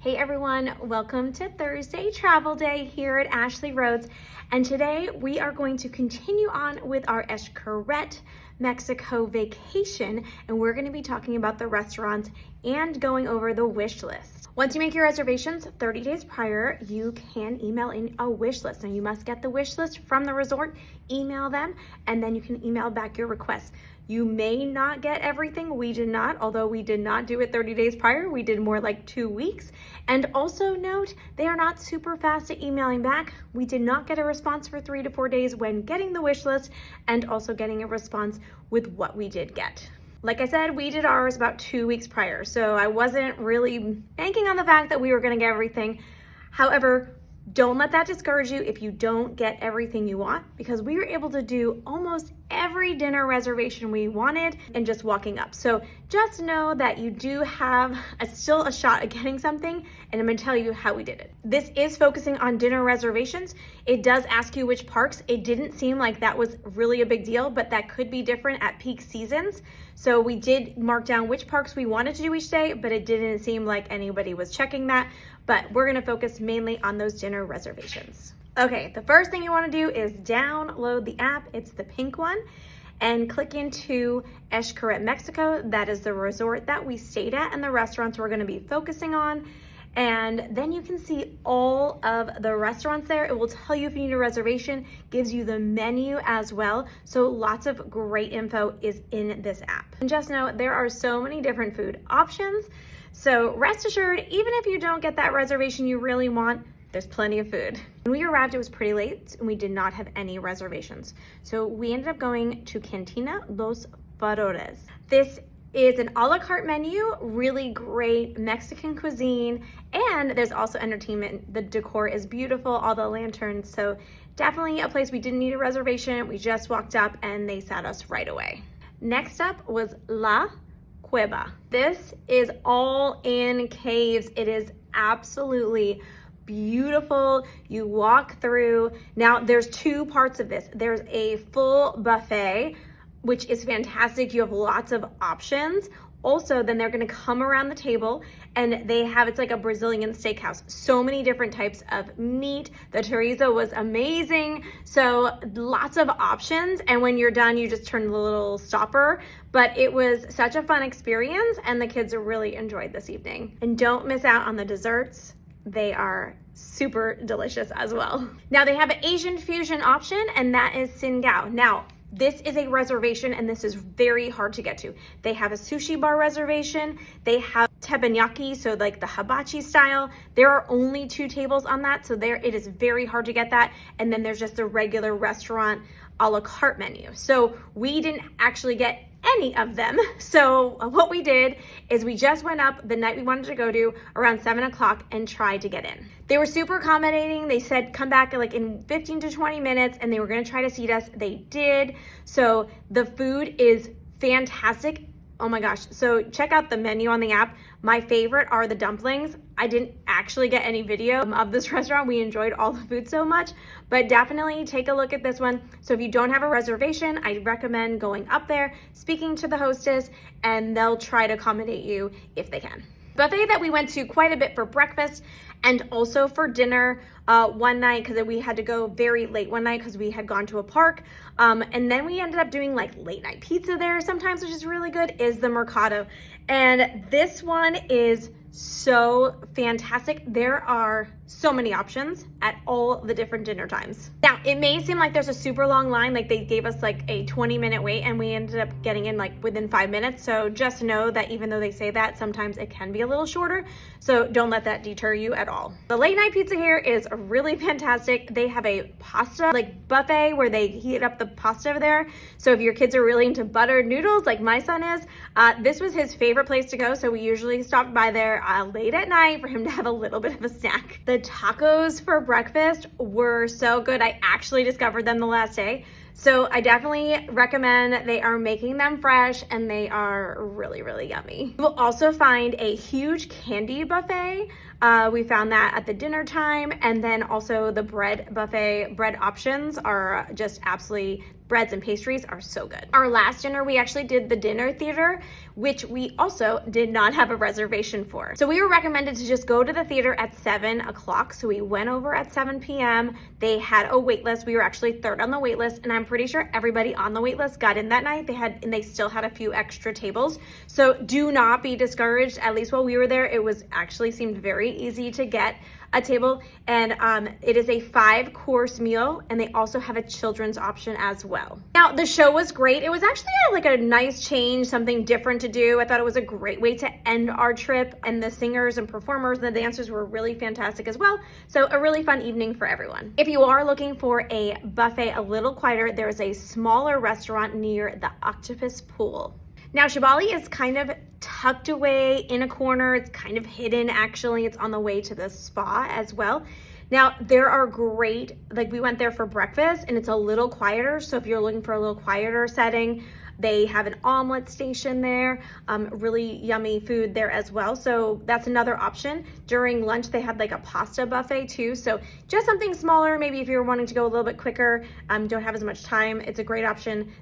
Hey everyone, welcome to Thursday Travel Day here at Ashley Rhodes. And today we are going to continue on with our Xcaret Mexico vacation, and we're going to be talking about the restaurants and going over the wish list. Once you make your reservations 30 days prior, you can email in a wish list. Now you must get the wish list from the resort, email them, and then you can email back your requests. You may not get everything. We did not, although we did not do it 30 days prior. We did more like 2 weeks. And also note, they are not super fast at emailing back. We did not get a response for 3 to 4 days when getting the wish list and also getting a response with what we did get. Like I said, we did ours about 2 weeks prior, so I wasn't really banking on the fact that we were gonna get everything. However, don't let that discourage you if you don't get everything you want, because we were able to do almost every dinner reservation we wanted and just walking up. So just know that you do have still a shot at getting something, and I'm gonna tell you how we did it. This is focusing on dinner reservations. It does ask you which parks. It didn't seem like that was really a big deal, but that could be different at peak seasons. So we did mark down which parks we wanted to do each day, but it didn't seem like anybody was checking that. But we're gonna focus mainly on those dinner reservations. Okay, the first thing you wanna do is download the app. It's the pink one, and click into Xcaret Mexico. That is the resort that we stayed at and the restaurants we're gonna be focusing on. And then you can see all of the restaurants there. It will tell you if you need a reservation, gives you the menu as well. So lots of great info is in this app. And just know there are so many different food options. So rest assured, even if you don't get that reservation you really want, there's plenty of food. When we arrived, it was pretty late and we did not have any reservations. So we ended up going to Cantina Los Farores. This is an a la carte menu, really great Mexican cuisine, and there's also entertainment. The decor is beautiful, all the lanterns, so definitely a place we didn't need a reservation. We just walked up and they sat us right away. Next up was La Cueva. This is all in caves. It is absolutely beautiful. You walk through. Now there's two parts of this. There's a full buffet, which is fantastic. You have lots of options. Also, then they're gonna come around the table and they have, it's like a Brazilian steakhouse. So many different types of meat. The chorizo was amazing. So lots of options. And when you're done, you just turn the little stopper. But it was such a fun experience and the kids really enjoyed this evening. And don't miss out on the desserts. They are super delicious as well. Now they have an Asian fusion option, and that is Singao. Now, this is a reservation and this is very hard to get to. They have a sushi bar reservation. They have teppanyaki, so like the hibachi style. There are only 2 tables on that, so there it is very hard to get that. And then there's just a regular restaurant a la carte menu. So we didn't actually get any of them. So what we did is we just went up the night we wanted to go to around 7 o'clock and tried to get in. They were super accommodating. They said come back like in 15 to 20 minutes and they were gonna try to seat us. They did. So the food is fantastic. Oh my gosh. So check out the menu on the app. My favorite are the dumplings. I didn't actually get any video of this restaurant. We enjoyed all the food so much, but definitely take a look at this one. So if you don't have a reservation, I recommend going up there, speaking to the hostess, and they'll try to accommodate you if they can. Buffet that we went to quite a bit for breakfast and also for dinner one night, because we had to go very late one night because we had gone to a park. And then we ended up doing like late night pizza there sometimes, which is really good, is the Mercado. And this one is so fantastic. There are so many options at all the different dinner times. Now, it may seem like there's a super long line, like they gave us like a 20-minute wait and we ended up getting in like within 5 minutes. So just know that even though they say that, sometimes it can be a little shorter. So don't let that deter you at all. The late night pizza here is really fantastic. They have a pasta like buffet where they heat up the pasta over there. So if your kids are really into buttered noodles like my son is, this was his favorite place to go. So we usually stopped by there late at night for him to have a little bit of a snack. The tacos for breakfast were so good. I actually discovered them the last day. So I definitely recommend. They are making them fresh and they are really, really yummy. You will also find a huge candy buffet. We found that at the dinner time, and then also the bread buffet. Bread options are just absolutely, breads and pastries are so good. Our last dinner, we actually did the dinner theater, which we also did not have a reservation for. So we were recommended to just go to the theater at 7 o'clock. So we went over at 7 p.m. They had a wait list. We were actually third on the wait list, and I'm pretty sure everybody on the wait list got in that night. They still had a few extra tables. So do not be discouraged. At least while we were there, it was actually seemed very easy to get a table, and it is a 5-course meal, and they also have a children's option as well. Now, the show was great. It was actually like a nice change, something different to do. I thought it was a great way to end our trip, and the singers and performers and the dancers were really fantastic as well. So a really fun evening for everyone. If you are looking for a buffet a little quieter, there's a smaller restaurant near the Octopus Pool. Now, Shibali is kind of tucked away in a corner. It's kind of hidden, actually. It's on the way to the spa as well. Now, there are great, like we went there for breakfast and it's a little quieter. So if you're looking for a little quieter setting, they have an omelet station there, really yummy food there as well. So that's another option. During lunch, they had like a pasta buffet too. So just something smaller, maybe if you're wanting to go a little bit quicker, don't have as much time, it's a great option.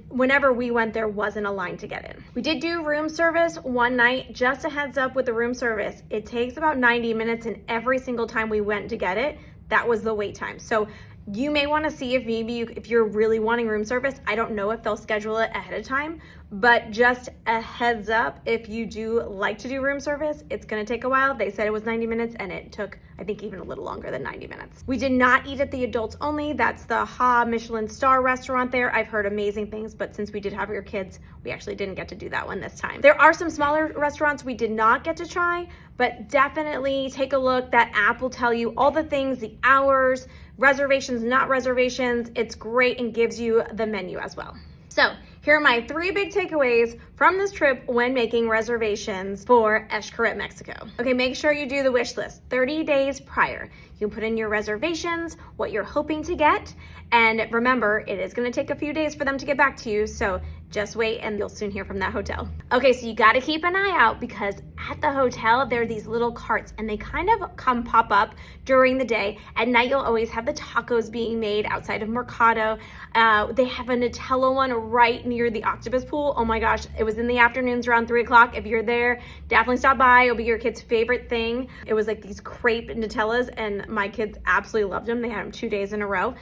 Whenever we went, there wasn't a line to get in. We did do room service one night. Just a heads up with the room service, it takes about 90 minutes, and every single time we went to get it, that was the wait time. So you may want to see if if you're really wanting room service. I don't know if they'll schedule it ahead of time, but just a heads up, if you do like to do room service, it's going to take a while. They said it was 90 minutes and it took, I think, even a little longer than 90 minutes. We did not eat at the adults only. That's the Ha Michelin star restaurant there. I've heard amazing things, but since we did have your kids, we actually didn't get to do that one this time. There are some smaller restaurants we did not get to try, but definitely take a look. That app will tell you all the things, the hours, reservations, not reservations. It's great and gives you the menu as well. So here are my 3 big takeaways from this trip when making reservations for Xcaret Mexico. Okay, make sure you do the wish list 30 days prior. You can put in your reservations, what you're hoping to get, and remember, it is going to take a few days for them to get back to you, so just wait and you'll soon hear from that hotel. Okay, so you got to keep an eye out because at the hotel, there are these little carts and they kind of pop up during the day. At night, you'll always have the tacos being made outside of Mercado. They have a Nutella one right near the Octopus Pool. Oh my gosh, it was in the afternoons around 3 o'clock. If you're there, definitely stop by. It'll be your kid's favorite thing. It was like these crepe Nutellas and my kids absolutely loved them. They had them 2 days in a row.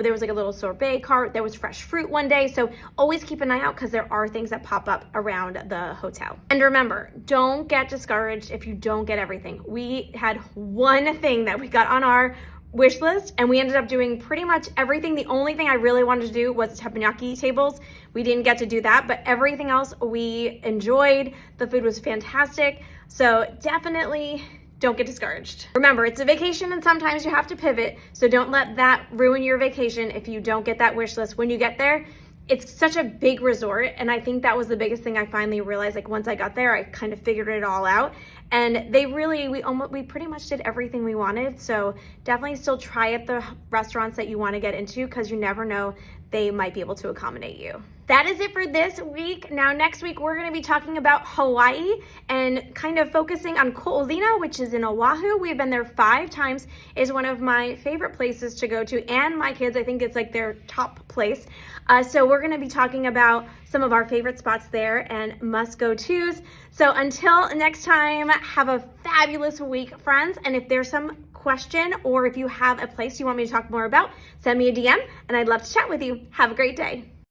There was like a little sorbet cart. There was fresh fruit one day. So always keep an eye out because there are things that pop up around the hotel. And remember, don't get discouraged if you don't get everything. We had one thing that we got on our wish list and we ended up doing pretty much everything. The only thing I really wanted to do was teppanyaki tables. We didn't get to do that, but everything else we enjoyed. The food was fantastic. So definitely don't get discouraged. Remember, it's a vacation and sometimes you have to pivot. So don't let that ruin your vacation if you don't get that wish list. When you get there, it's such a big resort, and I think that was the biggest thing I finally realized. Like once I got there, I kind of figured it all out, and we pretty much did everything we wanted. So definitely still try at the restaurants that you want to get into because you never know, they might be able to accommodate you. That is it for this week. Now, next week, we're going to be talking about Hawaii and kind of focusing on Ko'olina, which is in Oahu. We've been there 5 times. It's one of my favorite places to go to, and my kids, I think it's like their top place. So we're going to be talking about some of our favorite spots there and must-go-tos. So until next time, have a fabulous week, friends. And if there's some question or if you have a place you want me to talk more about, send me a DM, and I'd love to chat with you. Have a great day.